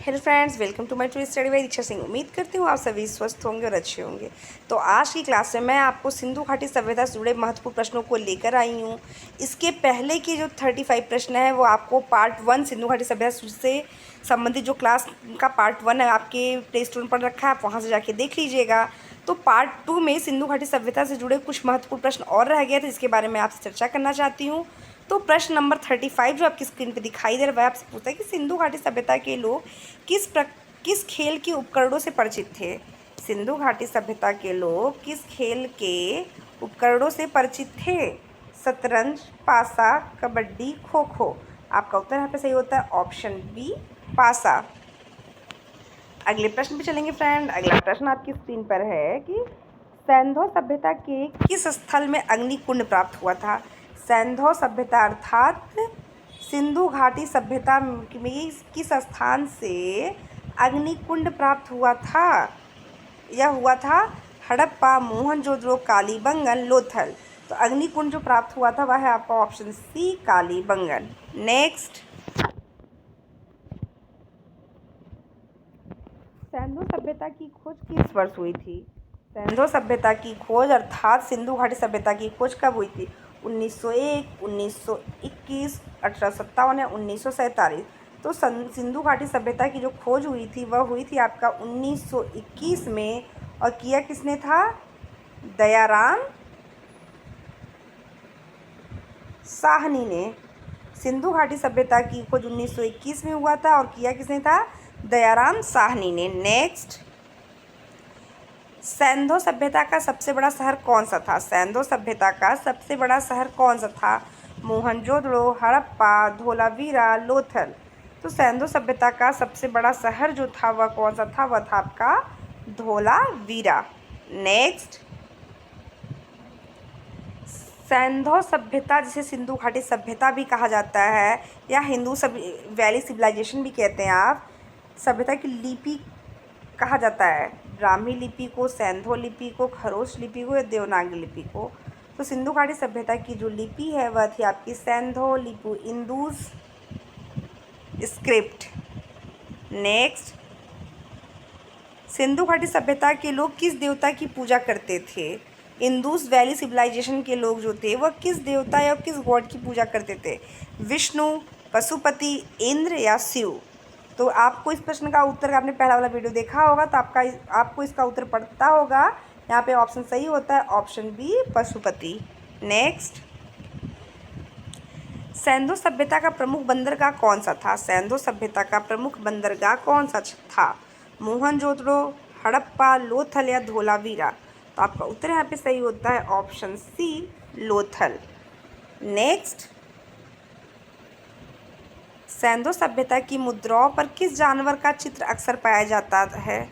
Hello friends, welcome to my to study by Diksha Singh. उम्मीद करती हूँ आप सभी स्वस्थ होंगे और अच्छे होंगे। तो आज की क्लास में मैं आपको सिंधु घाटी सभ्यता से जुड़े महत्वपूर्ण प्रश्नों को लेकर आई हूँ। इसके पहले के जो 35 प्रश्न है वो आपको पार्ट 1 सिंधु घाटी सभ्यता से संबंधित जो क्लास का पार्ट 1 है आपके प्ले स्टोर पर रखा है, आप वहाँ से जाके देख लीजिएगा। तो पार्ट 2 में सिंधु घाटी सभ्यता से जुड़े कुछ महत्वपूर्ण प्रश्न और रह गए थे, जिसके बारे में आपसे चर्चा करना चाहती हूँ। तो प्रश्न नंबर 35 जो आपकी स्क्रीन पे दिखाई दे रहा है वह आपसे पूछता है कि सिंधु घाटी सभ्यता के लोग किस खेल के उपकरणों से परिचित थे। सिंधु घाटी सभ्यता के लोग किस खेल के उपकरणों से परिचित थे। शतरंज, पासा, कबड्डी, खो खो। आपका उत्तर यहाँ पे सही होता है ऑप्शन बी, पासा। अगले प्रश्न पे चलेंगे फ्रेंड। अगला प्रश्न आपकी स्क्रीन पर है कि सैंधव सभ्यता के किस स्थल में अग्निकुंड प्राप्त हुआ था। सैंधव सभ्यता अर्थात सिंधु घाटी सभ्यता में किस स्थान से अग्निकुंड प्राप्त हुआ था। यह हुआ था हड़प्पा, मोहनजोदड़ो, कालीबंगन, लोथल। तो अग्निकुंड जो प्राप्त हुआ था वह है आपका ऑप्शन सी, कालीबंगन। नेक्स्ट, सैंधव सभ्यता की खोज किस वर्ष हुई थी। सैंधव सभ्यता की खोज अर्थात सिंधु घाटी सभ्यता की खोज कब हुई थी। 1901, 1921, 1857 या 1947। तो सिंधु घाटी सभ्यता की जो खोज हुई थी वह हुई थी आपका 1921 में। और किया किसने था? दयाराम साहनी ने। सिंधु घाटी सभ्यता की खोज 1921 में हुआ था और किया किसने था? दयाराम साहनी ने। नेक्स्ट, सैंधव सभ्यता का सबसे बड़ा शहर कौन सा था। सैंधव सभ्यता का सबसे बड़ा शहर कौन सा था। मोहनजोदड़ो, हड़प्पा, धोलावीरा, लोथल। तो सैंधव सभ्यता का सबसे बड़ा शहर जो था वह कौन सा था? वह था आपका धोलावीरा। नेक्स्ट, सैंधव सभ्यता जिसे सिंधु घाटी सभ्यता भी कहा जाता है या हिंदू वैली सिविलाइजेशन भी कहते हैं आप, सभ्यता की लिपि कहा जाता है ब्राह्मी लिपि को, सैंधव लिपि को, खरोच लिपि को या देवनागरी लिपि को। तो सिंधु घाटी सभ्यता की जो लिपि है वह थी आपकी सैंधव लिपि, इंदूस स्क्रिप्ट। नेक्स्ट, सिंधु घाटी सभ्यता के लोग किस देवता की पूजा करते थे। इंदूस वैली सिविलाइजेशन के लोग जो थे वह किस देवता या किस गॉड की पूजा करते थे। विष्णु, पशुपति, इंद्र या शिव। तो आपको इस प्रश्न का उत्तर, आपने पहला वाला वीडियो देखा होगा तो आपको इसका उत्तर पता होगा। यहाँ पे ऑप्शन सही होता है ऑप्शन बी, पशुपति। नेक्स्ट, सैंधव सभ्यता का प्रमुख बंदरगाह कौन सा था। सैंधव सभ्यता का प्रमुख बंदरगाह कौन सा था। मोहनजोदड़ो, हड़प्पा, लोथल या धोलावीरा। तो आपका उत्तर यहाँ पे सही होता है ऑप्शन सी, लोथल। नेक्स्ट, सैंधव सभ्यता की मुद्राओं पर किस जानवर का चित्र अक्सर पाया जाता है।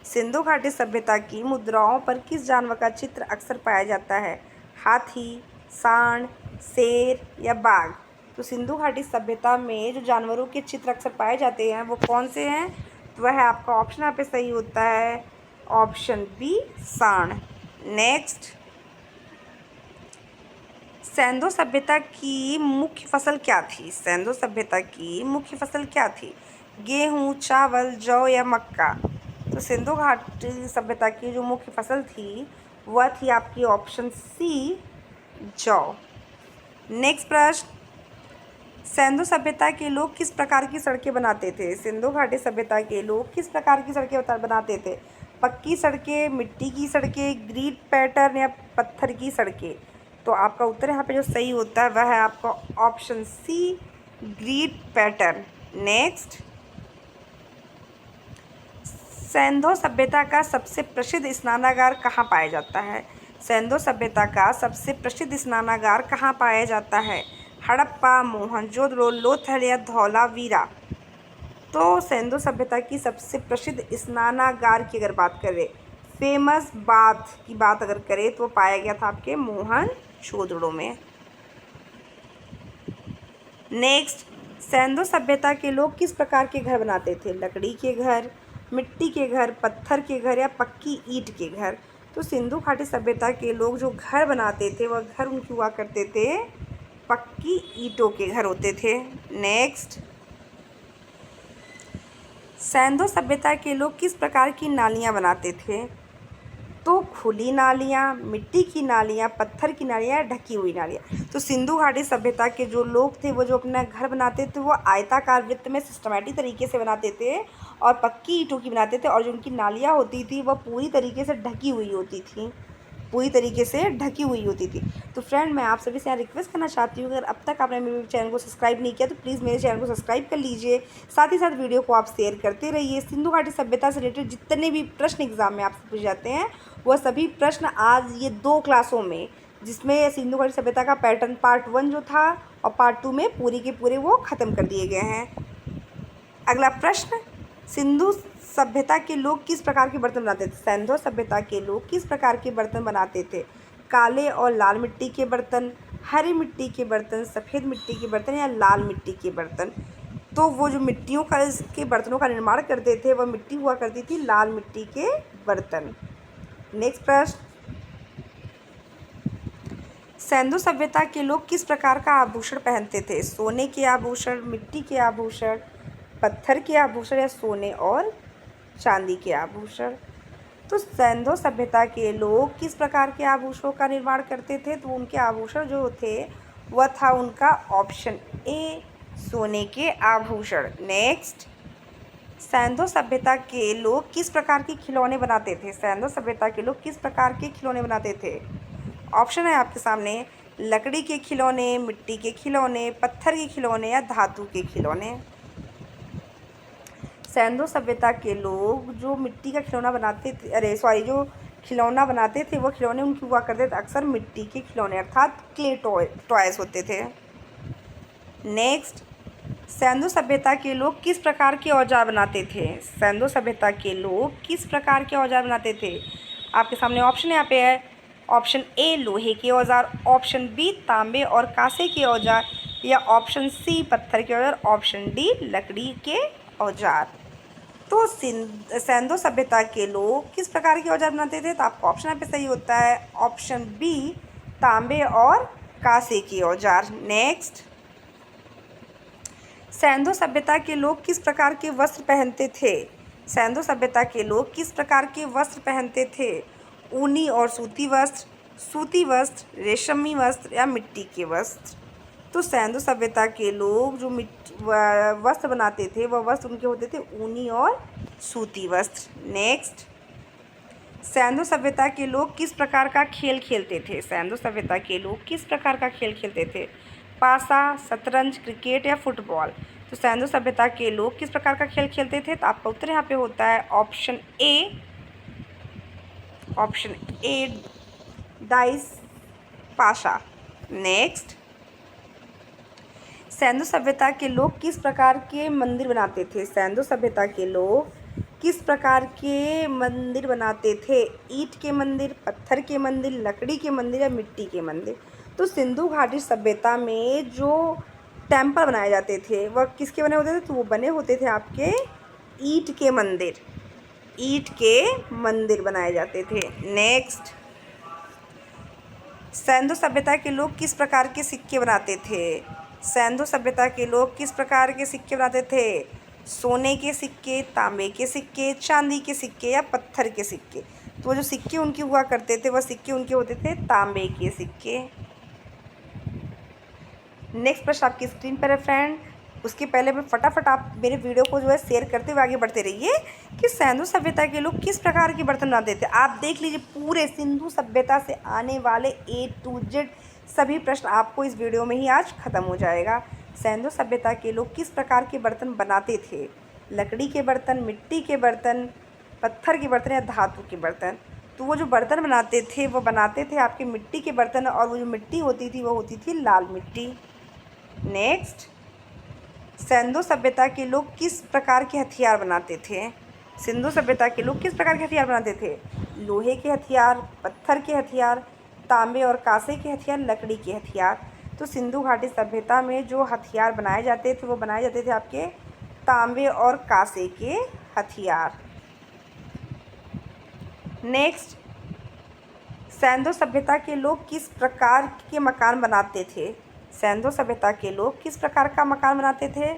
सिंधु घाटी सभ्यता की मुद्राओं पर किस जानवर का चित्र अक्सर पाया जाता है। हाथी, सांड, शेर या बाघ। तो सिंधु घाटी सभ्यता में जो जानवरों के चित्र अक्सर पाए जाते हैं वो कौन से हैं? तो वह आपका ऑप्शन यहाँ पे सही होता है ऑप्शन बी, सांड। नेक्स्ट, सैंधव सभ्यता की मुख्य फसल क्या थी। सैंधव सभ्यता की मुख्य फसल क्या थी। गेहूँ, चावल, जौ या मक्का। तो सिंधु घाटी सभ्यता की जो मुख्य फसल थी वह थी आपकी ऑप्शन सी, जौ। नेक्स्ट प्रश्न, सिंधु सभ्यता के लोग किस प्रकार की सड़कें बनाते थे। सिंधु घाटी सभ्यता के लोग किस प्रकार की सड़कें बनाते थे। पक्की सड़कें, मिट्टी की सड़कें, ग्रिड पैटर्न या पत्थर की सड़कें। तो आपका उत्तर यहाँ पे जो सही होता है वह है आपका option C, grid pattern. Next, सैंधव सभ्यता का सबसे प्रसिद्ध स्नानागार कहाँ पाया जाता है। सैंधव सभ्यता का सबसे प्रसिद्ध स्नानागार कहाँ पाया जाता है। हड़प्पा, मोहनजोदड़ो, लोथल या धौलावीरा। तो सैंधव सभ्यता की सबसे प्रसिद्ध स्नानागार की अगर बात करें, फेमस बाथ की बात अगर करें तो पाया गया था आपके मोहनजोदड़ो में। नेक्स्ट, सैंधव सभ्यता के लोग किस प्रकार के घर बनाते थे। लकड़ी के घर, मिट्टी के घर, पत्थर के घर या पक्की ईंट के घर। तो सिंधु घाटी सभ्यता के लोग जो घर बनाते थे वह घर उनके हुआ करते थे पक्की ईंटों के घर होते थे। नेक्स्ट, सैंधव सभ्यता के लोग किस प्रकार की नालियाँ बनाते थे? तो खुली नालियाँ, मिट्टी की नालियाँ, पत्थर की नालियाँ, ढकी हुई नालियाँ। तो सिंधु घाटी सभ्यता के जो लोग थे वो जो अपना घर बनाते थे वो आयताकार वृत्त में सिस्टमैटिक तरीके से बनाते थे और पक्की ईंटों की बनाते थे, और जो उनकी नालियाँ होती थी वह पूरी तरीके से ढकी हुई होती थी, पूरी तरीके से ढकी हुई होती थी। तो फ्रेंड, मैं आप सभी से यहाँ रिक्वेस्ट करना चाहती हूँ, अगर अब तक आपने मेरे चैनल को सब्सक्राइब नहीं किया तो प्लीज़ मेरे चैनल को सब्सक्राइब कर लीजिए। साथ ही साथ वीडियो को आप शेयर करते रहिए। सिंधु घाटी सभ्यता से रिलेटेड जितने भी प्रश्न एग्जाम में आपसे पूछे जाते हैं वह सभी प्रश्न आज ये 2 क्लासों में, जिसमें सिंधु घाटी सभ्यता का पैटर्न पार्ट 1 जो था और पार्ट 2 में पूरी के पूरे वो ख़त्म कर दिए गए हैं। अगला प्रश्न, सिंधु सभ्यता के लोग किस प्रकार के बर्तन बनाते थे? सैंधव सभ्यता के लोग किस प्रकार के बर्तन बनाते थे? काले और लाल मिट्टी के बर्तन, हरी मिट्टी के बर्तन, सफ़ेद मिट्टी के बर्तन या लाल मिट्टी के बर्तन? तो वो जो मिट्टियों का इसके बर्तनों का निर्माण करते थे वह मिट्टी हुआ करती थी लाल मिट्टी के बर्तन। नेक्स्ट प्रश्न, सैंधव सभ्यता के लोग किस प्रकार का आभूषण पहनते थे? सोने के आभूषण, मिट्टी के आभूषण, पत्थर के आभूषण या सोने और चांदी के आभूषण? तो सैंधव सभ्यता के लोग किस प्रकार के आभूषणों का निर्माण करते थे? तो उनके आभूषण जो थे वह था उनका ऑप्शन ए, सोने के आभूषण। नेक्स्ट, सैंधव सभ्यता के लोग किस प्रकार के खिलौने बनाते थे? सैंधव सभ्यता के लोग किस प्रकार के खिलौने बनाते थे? ऑप्शन है आपके सामने, लकड़ी के खिलौने, मिट्टी के खिलौने, पत्थर के खिलौने या धातु के खिलौने? सैंधव सभ्यता के लोग जो मिट्टी का खिलौना बनाते थे, जो खिलौना बनाते थे वो खिलौने उनके हुआ करते थे अक्सर मिट्टी के खिलौने अर्थात क्ले टॉयज होते थे। नेक्स्ट, सैंधव सभ्यता के लोग किस प्रकार के औजार बनाते थे? सैंधव सभ्यता के लोग किस प्रकार के औजार बनाते थे? आपके सामने ऑप्शन यहाँ पे है, ऑप्शन ए लोहे के औजार, ऑप्शन बी तांबे और कांसे के औजार या ऑप्शन सी पत्थर के औजार, ऑप्शन डी लकड़ी के औजार। तो सैंधव सभ्यता के लोग किस प्रकार के औजार बनाते थे? तो आपका ऑप्शन यहाँ पे सही होता है, ऑप्शन बी तांबे और कांसे के औजार। नेक्स्ट, सैंधव सभ्यता के लोग किस प्रकार के वस्त्र पहनते थे? सैंधव सभ्यता के लोग किस प्रकार के वस्त्र पहनते थे? ऊनी और सूती वस्त्र, रेशमी वस्त्र या मिट्टी के वस्त्र? तो सैंधव सभ्यता के लोग जो वस्त्र बनाते थे वह वस्त्र उनके होते थे ऊनी और सूती वस्त्र। नेक्स्ट, सैंधव सभ्यता के लोग किस प्रकार का खेल खेलते थे? सैंधव सभ्यता के लोग किस प्रकार का खेल खेलते थे? पासा, शतरंज, क्रिकेट या फुटबॉल? तो सैंधव सभ्यता के लोग किस प्रकार का खेल खेलते थे? तो आपका उत्तर यहाँ पे होता है ऑप्शन ए डाइस, पाशा। नेक्स्ट, सैंधव सभ्यता के लोग किस प्रकार के मंदिर बनाते थे? सैंधव सभ्यता के लोग किस प्रकार के मंदिर बनाते थे? ईंट के मंदिर, पत्थर के मंदिर, लकड़ी के मंदिर या मिट्टी के मंदिर? तो सिंधु घाटी सभ्यता में जो टेम्पल बनाए जाते थे वह किसके बने होते थे? तो वो बने होते थे आपके ईंट के मंदिर, ईंट के मंदिर बनाए जाते थे। नेक्स्ट, सैंधव सभ्यता के लोग किस प्रकार के सिक्के बनाते थे? सैंधव सभ्यता के लोग किस प्रकार के सिक्के बनाते थे? सोने के सिक्के, तांबे के सिक्के, चांदी के सिक्के या पत्थर के सिक्के? तो जो सिक्के उनके हुआ करते थे वह सिक्के उनके होते थे तांबे के सिक्के। नेक्स्ट प्रश्न आपकी स्क्रीन पर है फ्रेंड। उसके पहले मैं फटाफट आप मेरे वीडियो को जो है शेयर करते हुए आगे बढ़ते रहिए कि सैंधव सभ्यता के लोग किस प्रकार के बर्तन बनाते थे। आप देख लीजिए, पूरे सिंधु सभ्यता से आने वाले A to Z सभी प्रश्न आपको इस वीडियो में ही आज ख़त्म हो जाएगा। सैंधव सभ्यता के लोग किस प्रकार के बर्तन बनाते थे? लकड़ी के बर्तन, मिट्टी के बर्तन, पत्थर के बर्तन या धातु के बर्तन? तो वो जो बर्तन बनाते थे वो बनाते थे आपके मिट्टी के बर्तन, और वो जो मिट्टी होती थी वो होती थी लाल मिट्टी। नेक्स्ट, सैंधव सभ्यता के लोग किस प्रकार के हथियार बनाते थे? सिंधु सभ्यता के लोग किस प्रकार के हथियार बनाते थे? लोहे के हथियार, पत्थर के हथियार, तांबे और कांसे के हथियार, लकड़ी के हथियार? तो सिंधु घाटी सभ्यता में जो हथियार बनाए जाते थे वो बनाए जाते थे आपके तांबे और कांसे के हथियार। नेक्स्ट, सैंधव सभ्यता के लोग किस प्रकार के मकान बनाते थे? सैंधव सभ्यता के लोग किस प्रकार का मकान बनाते थे?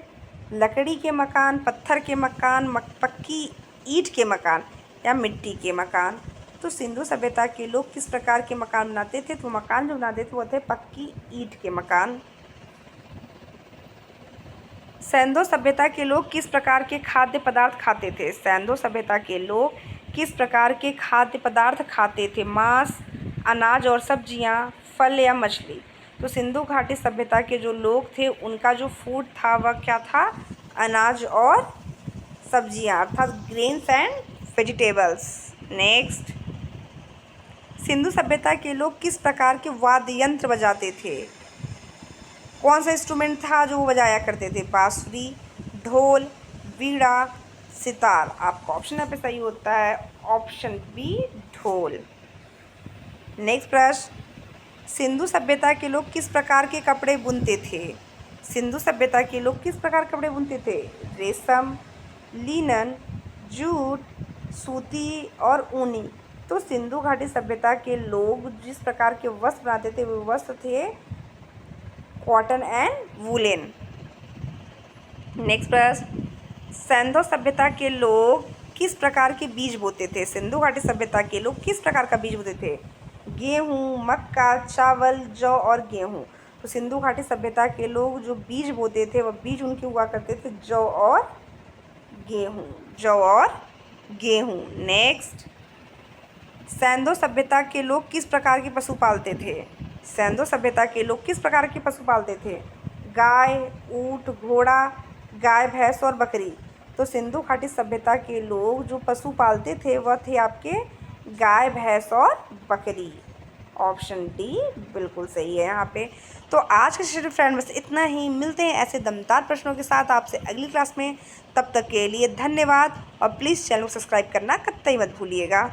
लकड़ी के मकान, पत्थर के मकान, पक्की ईंट के मकान या मिट्टी के मकान। तो सिंधु सभ्यता के लोग किस प्रकार के मकान बनाते थे? तो मकान जो बनाते थे वो थे पक्की ईंट के मकान। सिंधु सभ्यता के लोग किस प्रकार के खाद्य पदार्थ खाते थे? सिंधु सभ्यता के लोग किस प्रकार के खाद्य पदार्थ खाते थे? मांस, अनाज और सब्जियां, फल या मछली। तो सिंधु घाटी सभ्यता के जो लोग थे उनका जो फूड था वह क्या था? अनाज और सब्जियां, अर्थात grains and vegetables. Next, Sindhu सभ्यता के लोग किस प्रकार के वाद्य यंत्र बजाते थे? कौन सा इंस्ट्रूमेंट था जो वो बजाया करते थे? बांसुरी, ढोल, वीणा, सितार। आपका ऑप्शन यहाँ पे सही होता है ऑप्शन बी, ढोल। नेक्स्ट प्रश्न, सिंधु सभ्यता के लोग किस प्रकार के कपड़े बुनते थे? सिंधु सभ्यता के लोग किस प्रकार कपड़े बुनते थे? रेशम, लिनन, जूट, सूती और ऊनी। तो सिंधु घाटी सभ्यता के लोग जिस प्रकार के वस्त्र बनाते थे वो वस्त्र थे कॉटन एंड वूलन। नेक्स्ट प्रश्न, सिंधु सभ्यता के लोग किस प्रकार के बीज बोते थे? सिंधु घाटी सभ्यता के लोग किस प्रकार का बीज बोते थे? गेहूँ, मक्का, चावल, जौ और गेहूँ। तो सिंधु घाटी सभ्यता के लोग जो बीज बोते थे वह बीज उनके हुआ करते थे जौ और गेहूँ, जौ और गेहूँ। नेक्स्ट, सिंधु सभ्यता के लोग किस प्रकार के पशु पालते थे? सिंधु सभ्यता के लोग किस प्रकार के पशु पालते थे? गाय, ऊँट, घोड़ा, गाय, भैंस और बकरी। तो सिंधु घाटी सभ्यता के लोग जो पशु पालते थे वह थे आपके गाय, भैंस और बकरी। ऑप्शन डी बिल्कुल सही है यहाँ पे। तो आज के सेशन फ्रेंड बस इतना ही। मिलते हैं ऐसे दमदार प्रश्नों के साथ आपसे अगली क्लास में। तब तक के लिए धन्यवाद और प्लीज़ चैनल को सब्सक्राइब करना कतई मत भूलिएगा।